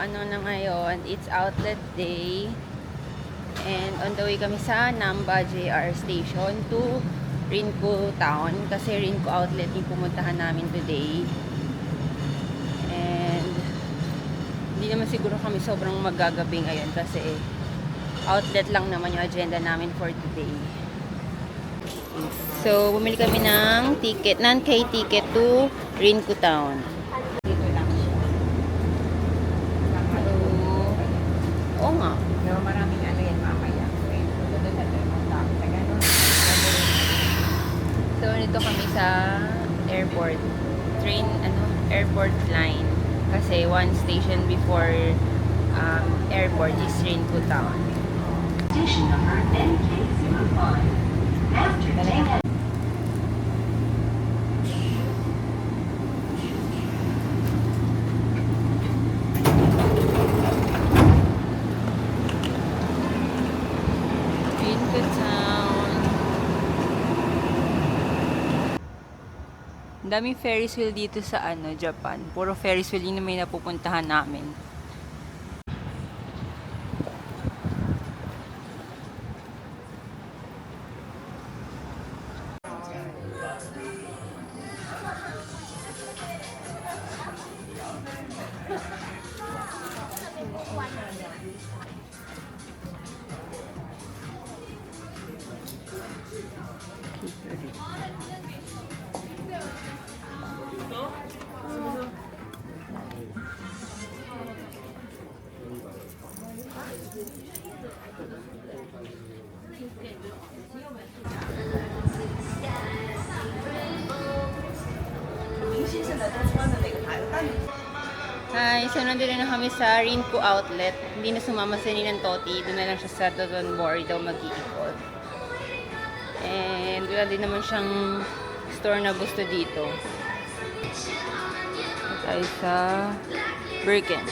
ano na ngayon, it's outlet day. And on the way kami sa Namba JR Station to Rinco Town. Kasi Rinco Outlet yung pumuntahan namin today. And hindi naman siguro kami sobrang magagabi ngayon kasi outlet lang naman yung agenda namin for today. So, bumili kami ng ticket, non-K ticket to Rinco Town. Dito lang siya. So, oo nga. Pero maraming ano yan mamaya. So, nito kami sa airport. Airport line. Kasi one station before airport is Rinco Town. Station number NK05. After takeoff. Rinco Town. Ang daming Ferris wheel dito sa Japan. Puro Ferris wheel yun na may napupuntahan namin. Hi, so nandito na kami sa Rinco Outlet. Hindi na sumama si Ninang Toti. Doon na lang siya sa Dotonbori daw mag-iikot. And wala din naman siyang store na gusto dito. Tayo sa Birken.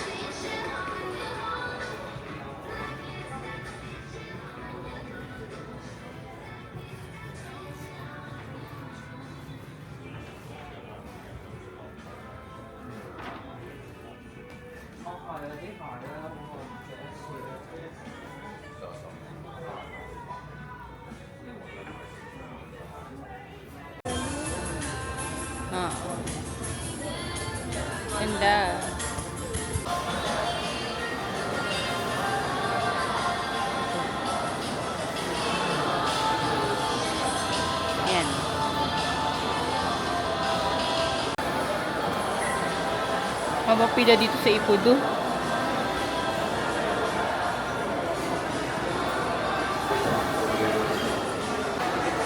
Ah. Ganda. Yan. Habang pila dito sa Ipudo.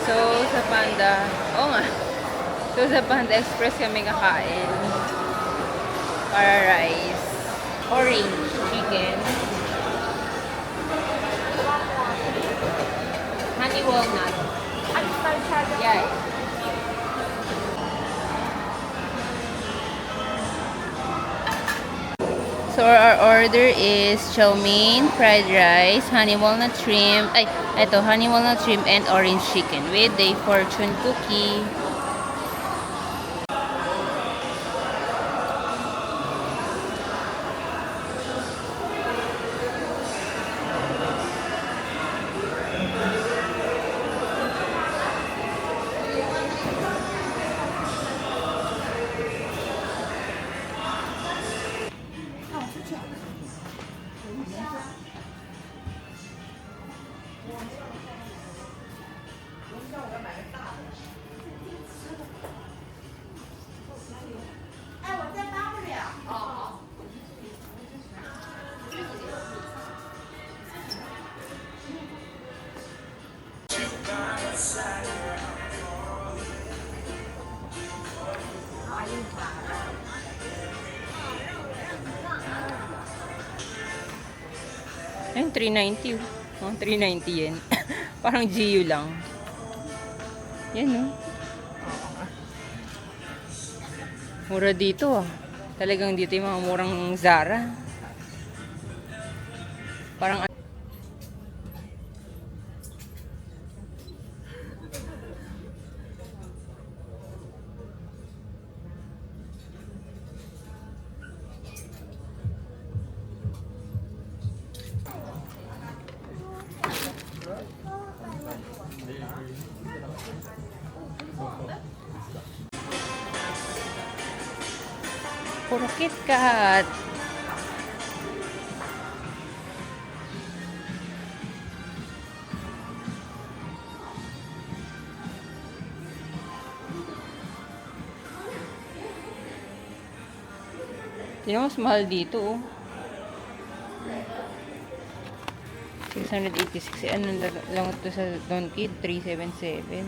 So, sa Panda, oo nga. So, sa Panda Express kami kakain. Para rice. Orange chicken. Honey walnut. Yeah. So, our order is chow mein, fried rice, honey walnut shrimp, honey walnut shrimp and orange chicken with a fortune cookie. Ayun, 390. Oh, 390 yen. Parang GU lang. Yan, no? Mura dito, ah. Talagang dito yung mga murang Zara. Parang Puro KitKat. Tingnan mas mahal dito, oh. 686. Ano lang ito sa Donkey? 377.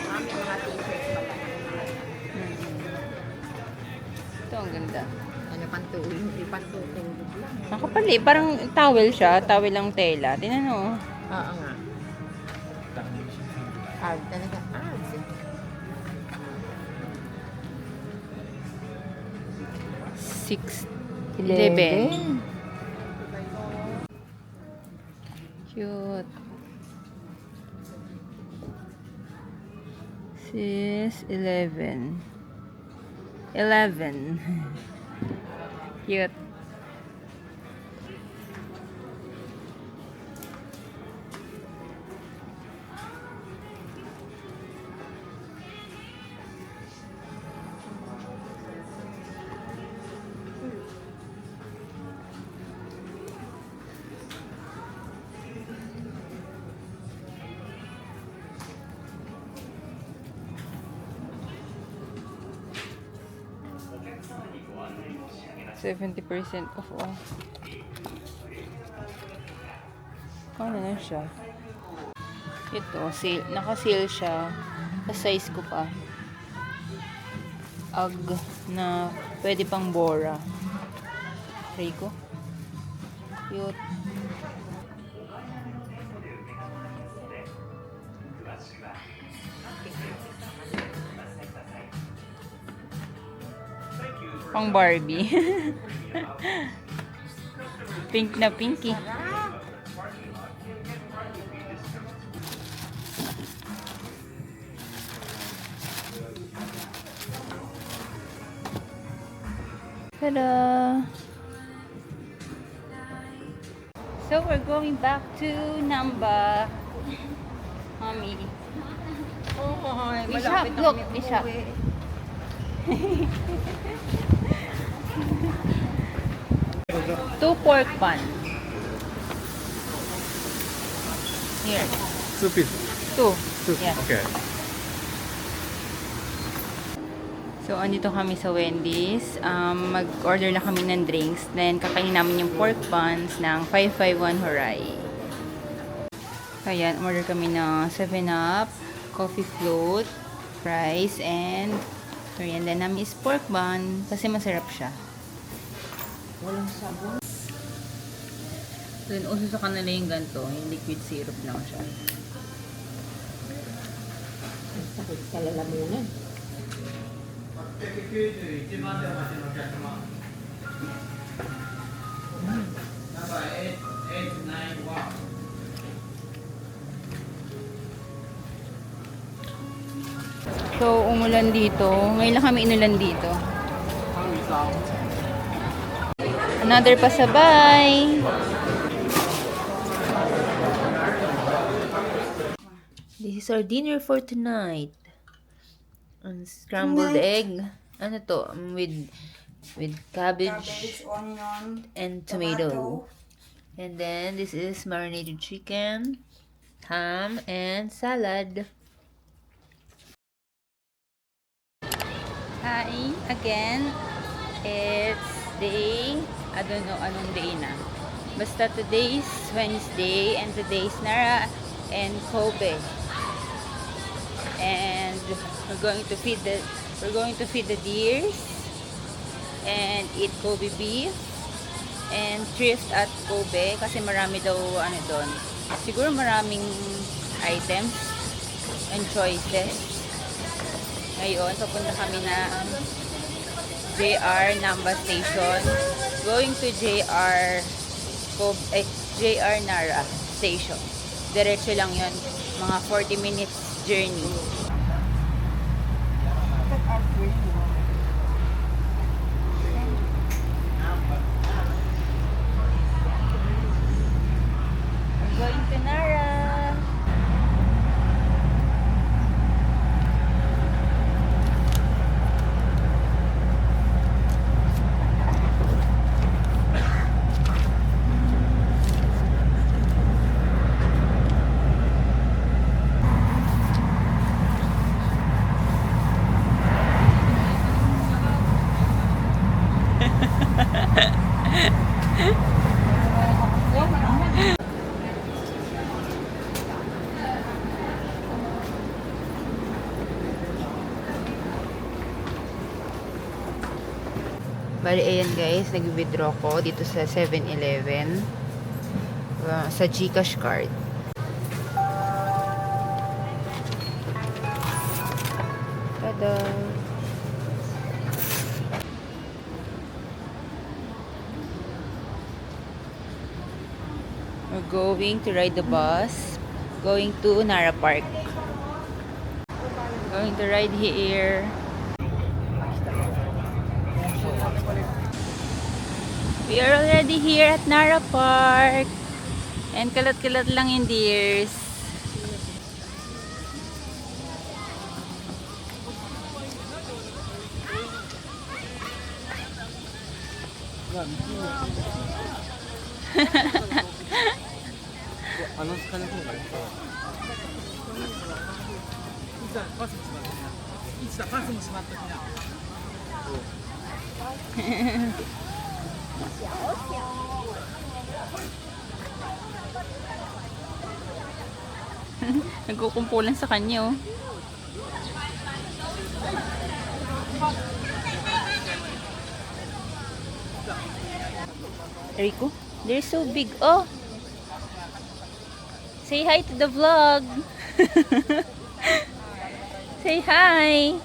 Mami, mga t-shirts pala. Ito, ang ganda. Ano, pantutulog lang. Makapal eh. Parang towel siya. Towel lang tela. Tingnan mo. Oo nga. Hard talaga. Hard. 11. Cute. 11. 11. Cute. %70% off, oh. Ano na siya? Ito, sale. Naka-sale siya. Sa size ko pa. Ag na pwede pang Bora. Try ko. Cute. Pang Barbie. Pink na pinky. Ta-da! So we're going back to Namba. Mommy. Oh, Bishop, look, Bishop. Two pork bun. Here. Soup is Two. soup. Yeah. Okay. So, andito kami sa Wendy's. Mag-order na kami ng drinks. Then, kakainin namin yung pork buns ng 551 Horay. Ayan, order kami ng 7-Up, coffee float, fries, and merienda namin is pork bun kasi masarap siya. Walang sabon. Then, uso sa kanila yung ganito. Yung liquid syrup lang siya. Ang sakit sa lalamunan. So, umulan dito. Ngayon lang kami inulan dito. Another pasabay. This is our dinner for tonight. Scrambled egg. Ano to? With cabbage, onion, and tomato. And then this is marinated chicken, ham, and salad. Hi again. It's day, I don't know anong day na. Basta today's Wednesday and today's Nara and Kobe. And we're going to feed the deers and eat Kobe beef and thrift at Kobe kasi marami daw ano doon. Siguro maraming items and choices. Ngayon, papunta kami na JR Namba Station. Going to JR Nara Station. Diretso lang yon, mga 40 minutes journey. Going to Nara. Bali, ayan guys, nag-withdraw ko dito sa 7-Eleven sa GCash card. Tada! We're going to ride the bus, going to Nara Park. Going to ride here. We are already here at Nara Park. And kalat-kalat lang yung deers. Nagkukumpulan sa kanya, oh. Rico, they're so big. Oh, say hi to the vlog. Say hi.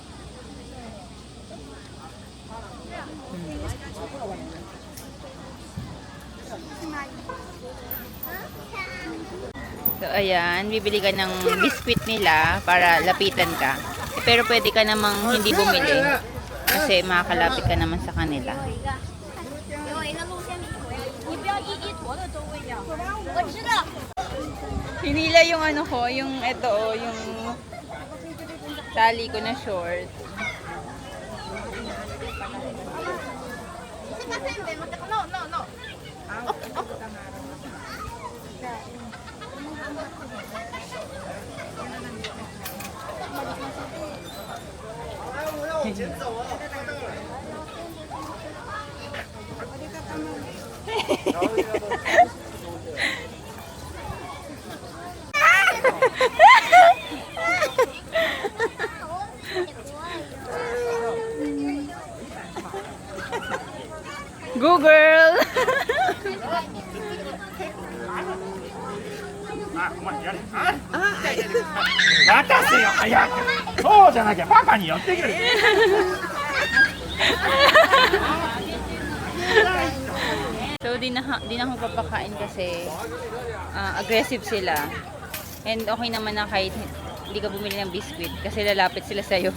So, ayan, bibili ka ng biskwit nila para lapitan ka. Pero pwede ka namang hindi bumili kasi makakalapit ka naman sa kanila. Hinila yung ano ko, yung ito, yung tali ko na short. Go girl! 待たせよ早くそうじゃなきゃパパに寄ってくる So, di na ako papakain kasi aggressive sila. And okay naman na kahit hindi ka bumili ng biscuit kasi lalapit sila sa'yo.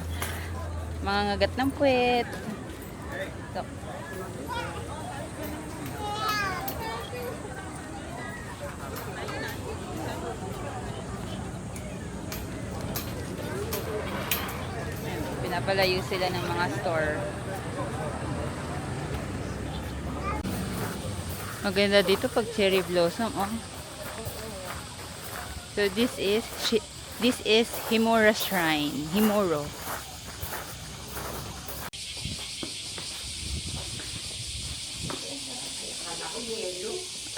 Mga ngagat ng puwet. So, pinapalayo sila ng mga store. Maganda dito pag cherry blossom, oh. So this is Himura Shrine, Himuro.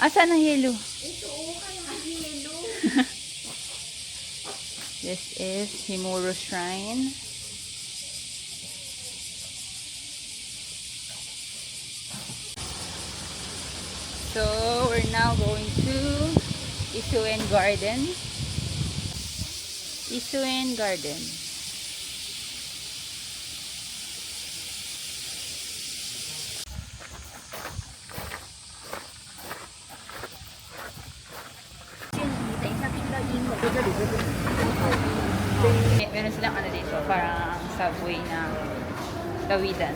Asan ang yellow? This is Himuro Shrine. So, we're now going to Isuen Garden. Isuen Garden. Meron silang ano dito, parang subway na tawidan.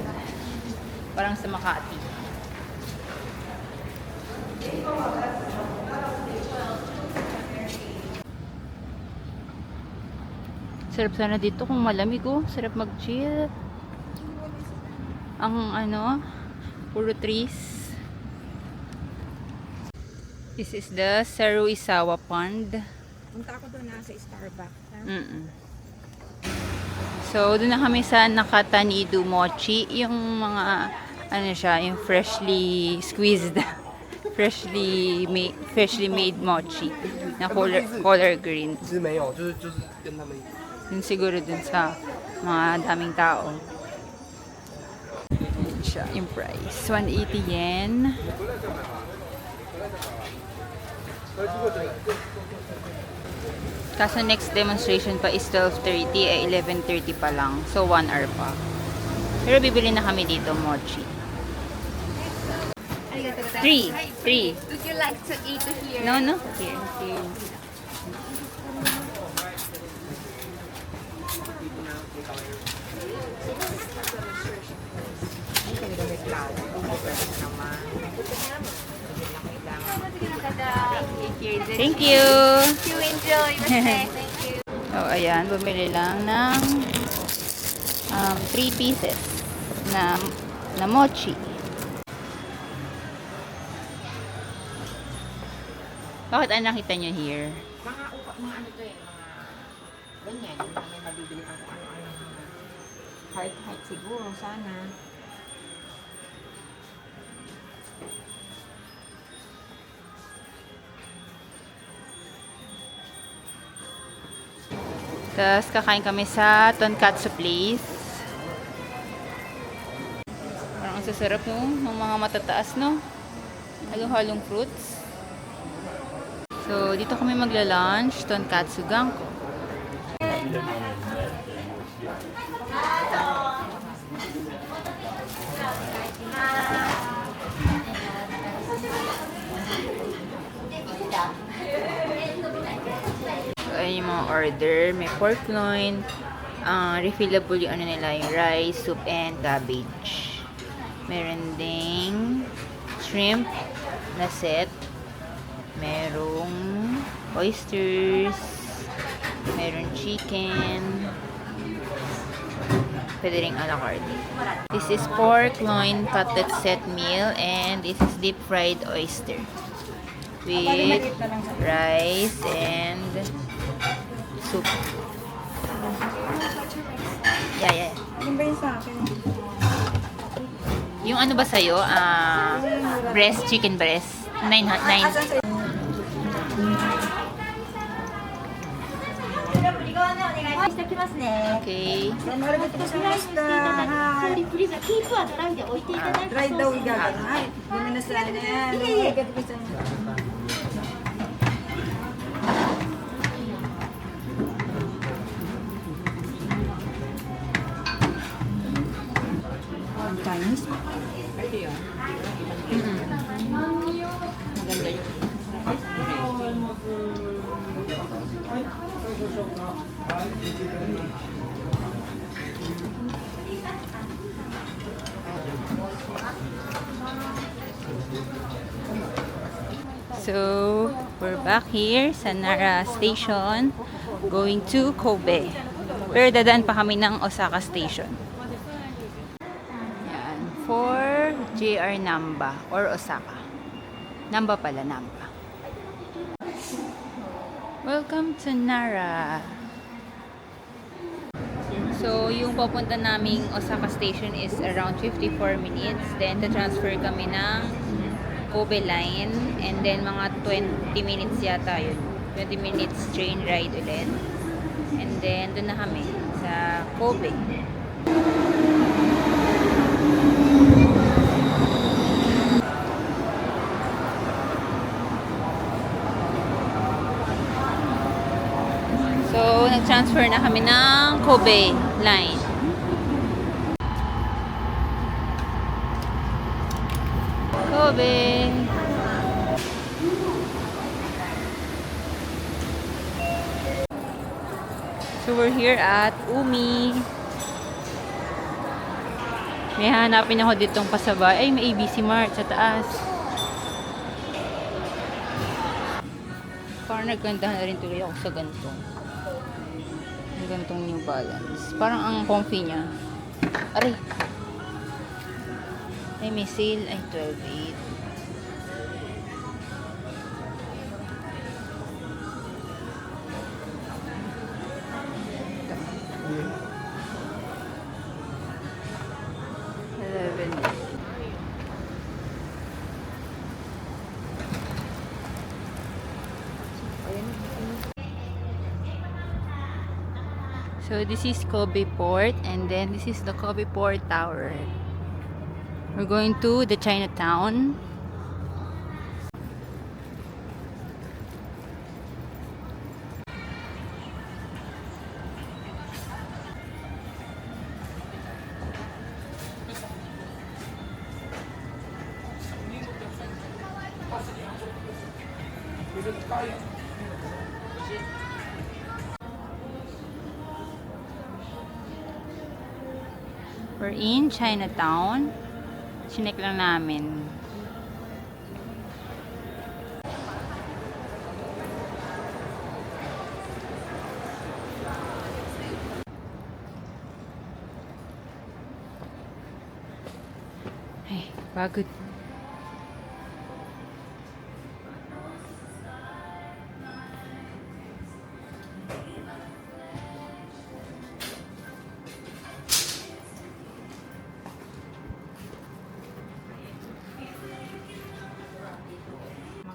Parang sa Makati. Sarap sana dito kung malamig oh. Sarap mag-chill. Ang ano, puro trees. This is the Saruisawa Pond. Punta ako doon sa Starbucks. So, doon na kami sa Nakatanidu Mochi. Yung mga, ano siya, yung freshly squeezed, freshly made mochi na color green. 其实没有，就是跟他们 Yun siguro dun sa mga daming tao. Yun siya, yung price. 180 yen. Kaso next demonstration pa is 12:30, 11:30 pa lang. So 1 hour pa. Pero bibili na kami dito, mochi. 3. Would you like to eat here? No, no. Here. Thank you. You enjoy. Thank you. So, ayan. Bumili lang ng 3 pieces na mochi. Bakit ang nakita nyo here? Mga ano to mga ganyan. May mabibili kang kung ano-ano. Heart siguro, sana. Tapos kakain kami sa tonkatsu place. Parang ang sasarap no? Ng mga matataas no? Halong-halong fruits. So, dito kami magla-lunch. Tonkatsu Ganko. So, ayun yung mga order. May pork loin. Refillable yung ano nila, yung rice, soup, and cabbage. Meron ding shrimp na set. Merong oysters. Meron chicken. Pwede ring a la carte. This is pork loin cutlet set meal, and this is deep fried oyster with rice and soup. Yeah. Ano ba yung sa akin? Yung ano ba sa'yo? Breast, chicken breast. 9. Okay. ドライダウイガーがはい。ごめんなさいね。いえいえ。Chinese? Pwede yun. Maganda yun. So, we're back here sa Nara Station going to Kobe. Pero dadaan pa kami ng Osaka Station. Yan. For JR Namba or Osaka. Namba pala, Namba. Welcome to Nara. So, yung papunta naming Osaka Station is around 54 minutes. Then, transfer kami ng Kobe line. And then, mga 20 minutes yata yun. 20 minutes train ride ulit. And then, doon na kami sa Kobe. So, nag-transfer na kami ng Kobe line. Kobe! So, we're here at Umi. May hanapin ako ditong pasabay. Ay, may ABC Mart sa taas. Parang nagkandahan na rin tuloy ako sa ganito. Gantong New Balance. Parang ang comfy niya. Aray! Ay, may sale. Ay, 12.8. So this is Kobe Port, and then this is the Kobe Port Tower. We're going to the Chinatown. We're in Chinatown. Sinek lang namin. Ay, pagod.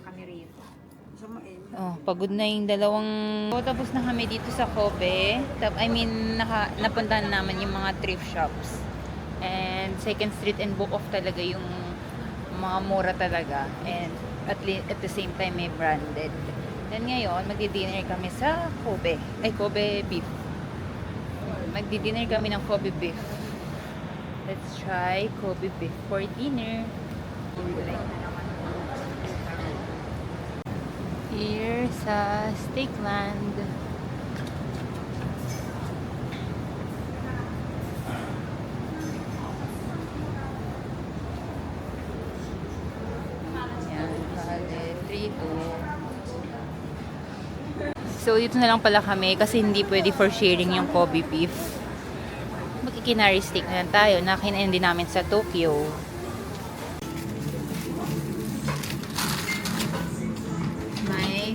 Kami rito. Oh, pagod na yung dalawang... So, tapos na kami dito sa Kobe. Napuntahan naman yung mga thrift shops. And Second Street and Book Off talaga yung mga mura talaga. And at the same time, may branded. Then ngayon, magdi-dinner kami sa Kobe. Ay, Kobe beef. Magdi-dinner kami ng Kobe beef. Let's try Kobe beef for dinner. Here sa Steakland. Yan, bale, 3-2. So, dito na lang pala kami kasi hindi pwede for sharing yung Kobe beef. Magkikinari steak na lang tayo na kinain din namin sa Tokyo.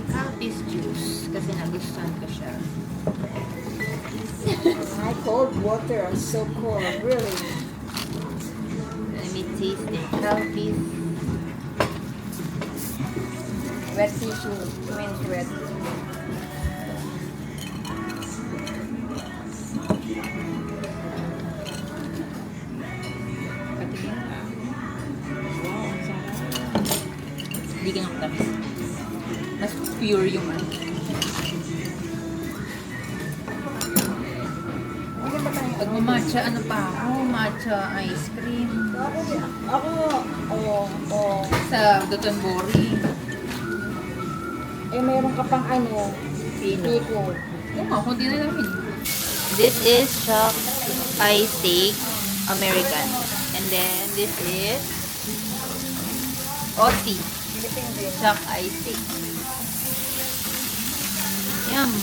Calpis juice kasi nagustuhan ko siya. My cold water is so cold, really. Let me taste the Calpis. Wet tissue, means wet. Patingin. Wow, ang sarap. Hindi ganyan katamis. Mas pure yung ano. Pag matcha, ano pa ako? Matcha ice cream. Sa Dotonbori. Eh, mayroon ka pang ano, piko. Oo nga, kunti na lang yun. This is Shock Ice Steak American. And then, this is Aussie Shock Ice Steak. Yum!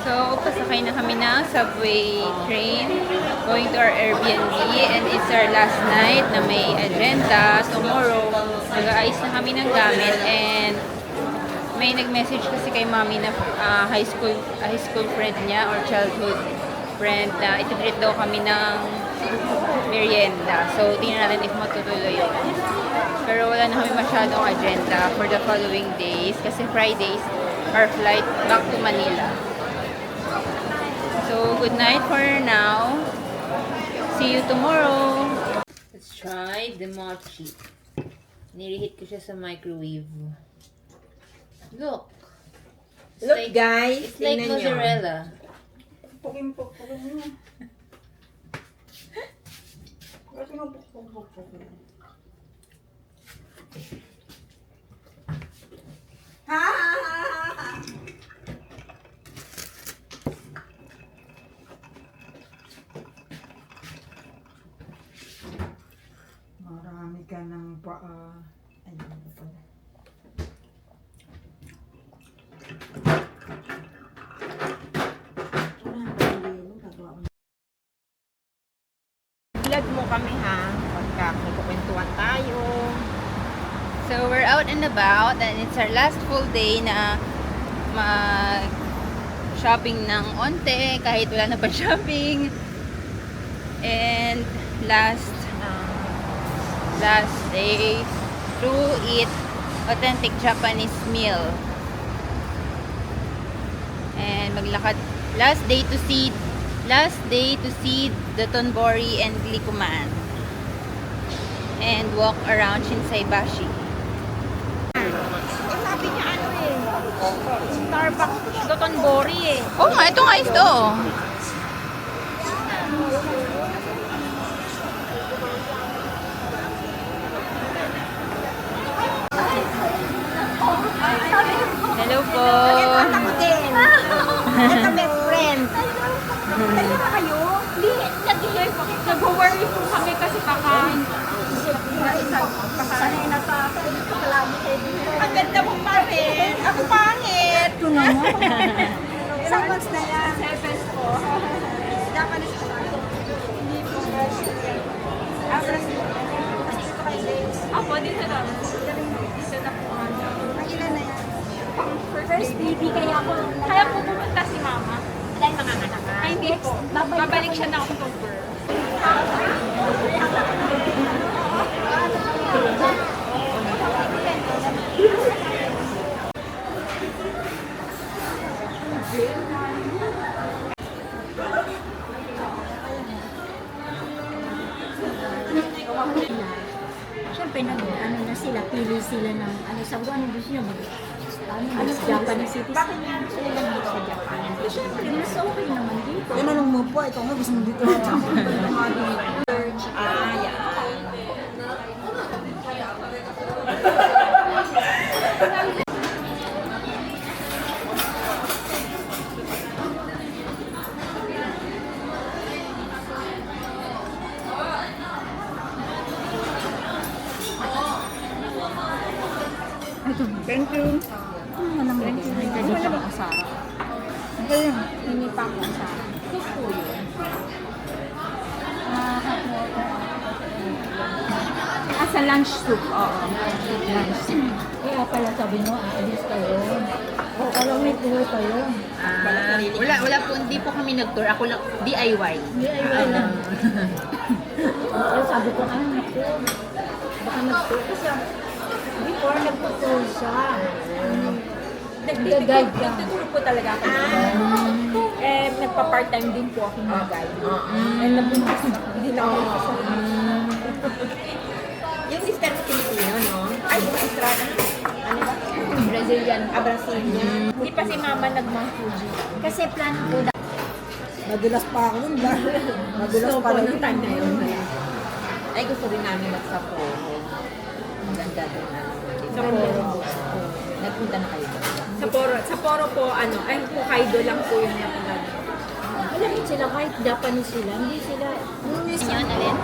So, pasakay na kami ng subway train going to our Airbnb, and it's our last night na may agenda. Tomorrow, mag-aayos na kami ng gamit, and may nag-message kasi kay mami na high school friend niya or childhood friend na ititreat daw kami ng merienda. So, tingnan natin if matutuloy yun. Pero wala na kami masyadong agenda for the following days kasi Fridays, our flight back to Manila. So, good night for now. See you tomorrow. Let's try the mochi. Nireheat ko siya sa microwave. Look. It's Look, guys. It's like tingnan nyo. mozzarella. Pukin mo. Marami ka ng paa. Ayun na pala. Vlog mo kami ha. Pagka magkukwentuhan tayo. So, we're out and about and it's our last full day na mag-shopping ng onte kahit wala na pa shopping. And last day to eat authentic Japanese meal. And maglakad. Last day to see the Tonbori and Likuman. And walk around Shinsaibashi. Sabi niya ano eh. Starbucks Dotonbori eh. Oh, nga, ito nga ito. Hello po. Ako din. Ito best friend. Kaya na kayo? Hindi. Nag-worry po kami kasi baka sanay na sa palagi kayo. Ang ganda mo pa rin. Ako pangit. Ito na mo. Ilang months na yan? 7 po. Japanese po. Hindi po. Ako, dito na. Dito na po. Ilan na yan? First baby kaya ako. Kaya po pumunta si mama. Dahil manganganak ka? Ay, hindi po. Babalik siya na October. Siyempre, ano na sila, pili sila ng, sabi ko, ano gusto nyo, Japanese citizen. Bakit nga sila lang dito sa Japan? Siyempre, mas okay naman dito. Yan anong mo po. Ikaw nga gusto mo dito. Thank you. Ano naman din? Ano naman ang sarap? Ayun, hindi pa ako ang sarap. Gusto yun. Sa lunch soup, oo. Lunch soup. Kaya pala sabi mo, aalis kayo. Oo, alam may tour kayo. Wala po, hindi po kami nag-tour. Ako lang, DIY. DIY lang. Kaya sabi ko, naku, baka mag-tour. Kasi before, nagpo-tour siya. Nag-guide ka. Nagtuturo po talaga ako. Nagpa-part-time din po ako ng guide. Nabuntis na. Hindi na ako nagpasabi. Yung sister ko Pilipino, no? Ay, yung Estrada. Ano ba? Brazilian. Brazilian. Hindi pa si mama nag-Mount Fuji. Kasi plano ko Madulas pa ako nun ba? Madulas Gusto pa ko lang. nung time na yun. Ay, gusto rin namin mag-Sapporo. Ang ganda doon. Sapporo. Nagpunta na kayo doon. Sapporo po, Hokkaido lang po yung napunta. alam mo sila, kahit Japanese sila, hindi sila, Yun, alin?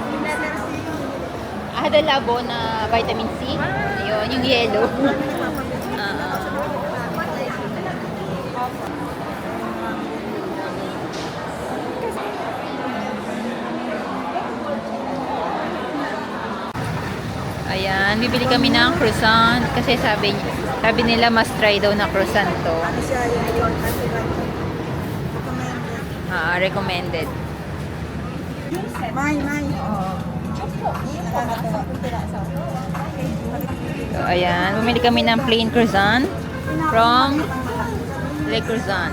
Hada labo na vitamin C. Ayun, yung yellow. Ayan, bibili kami ng croissant kasi sabi nila mas try daw na croissant to. Ano siya yun? Ha? Recommended. May. So, ayan. Bumili kami ng plain croissant from Le Croissant.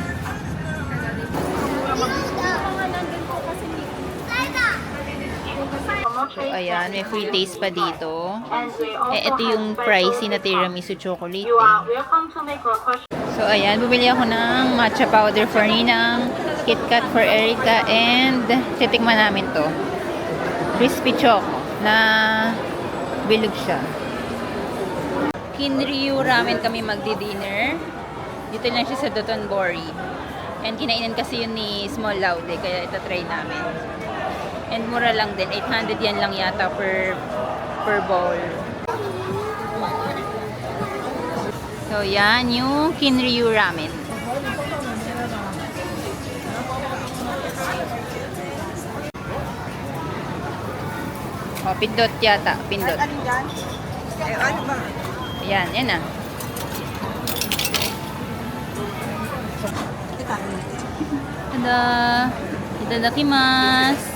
So, ayan. May free taste pa dito. Ito yung pricey na tiramisu chocolate. So, ayan. Bumili ako ng matcha powder for Ninang, KitKat for Erica, and titikman namin to. Crispy choco na bilog siya. Kinryu ramen kami magdi-dinner. Dito lang siya sa Dotonbori. And kinainan kasi yun ni Small Laude, kaya ito try namin. And mura lang din, 800 yan lang yata per bowl. So yan yung Kinryu ramen. Oh, pindot yata, pindot. Ano yan? Ano ba? Ayan, yan na. Tada! Itadakimasu!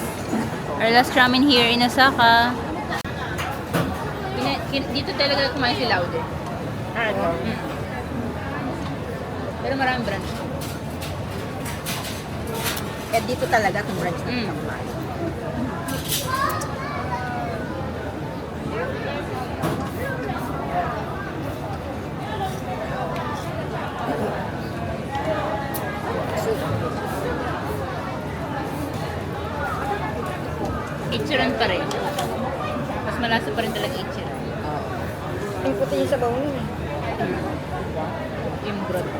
Our last ramen here in Osaka. Dito talaga kumain si Laude. Pero maraming branch. Eh, dito talaga itong branch na Mm. Ichiran pa rin. Mas malasa pa rin talaga ichiran. Ang puti yung sabaw nun eh. Yung broth.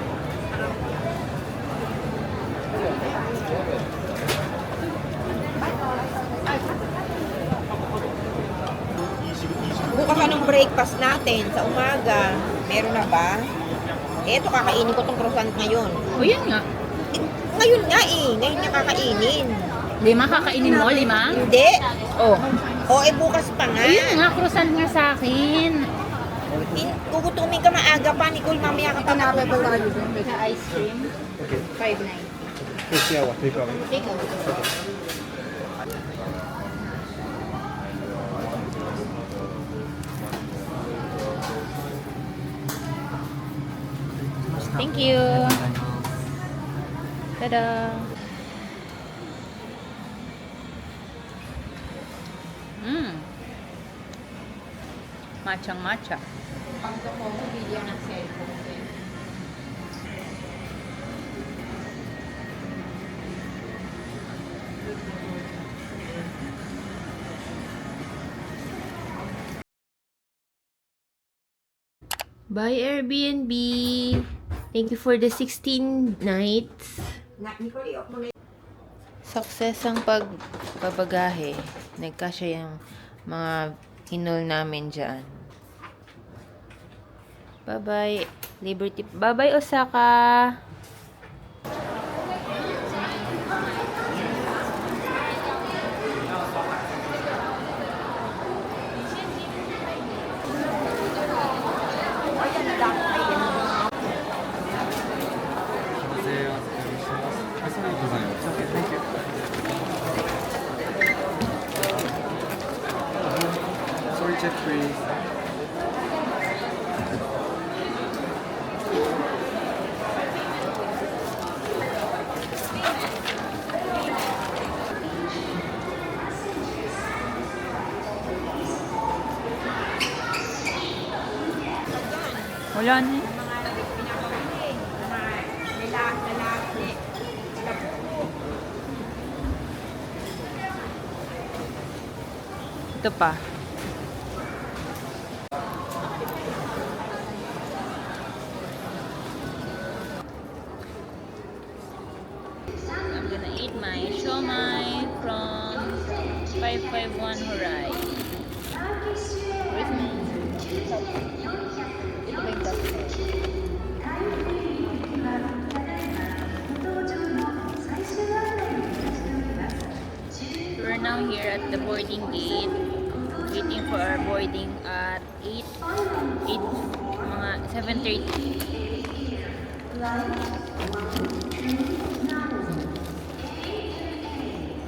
Bukas anong breakfast natin sa umaga? Meron na ba? Eto, kakainin ko tong croissant ngayon. O yun nga. Ngayon nga eh. Ngayon nga kakainin. 5 kakainin mo? 5? Hindi. Oh. O, bukas pa nga. Ayun nga, croissant nga sa akin. Gugutumin ka maaga pa, Nicole. Mamaya ka pa matulog. Sa ice cream. 5.9. Take out. Thank you. Tada. Matchang matcha. Bye Airbnb. Thank you for the 16 nights. Success ang pagbabagahe. Nagkasya yung mga hinol namin dyan. Bye-bye, Liberty. Bye-bye, Osaka. Sorry, check please. Wala na. Ito pa. I'm gonna eat my siomai from 551 Horai. Where's my... Ito ba yung plastic? We're now here at the boarding gate, waiting for our boarding at 8 mga 7:30.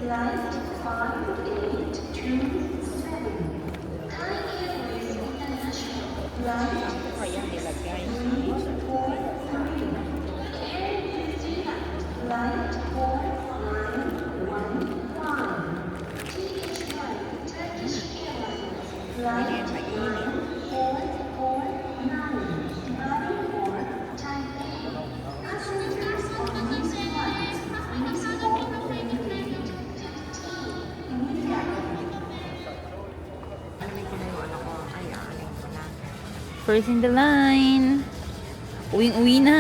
Ako kaya nilagay. Mainit, mainit. Alamin ko na yung ano ko. Ayan, alam ko na. First in the line. Uwing-uwi na.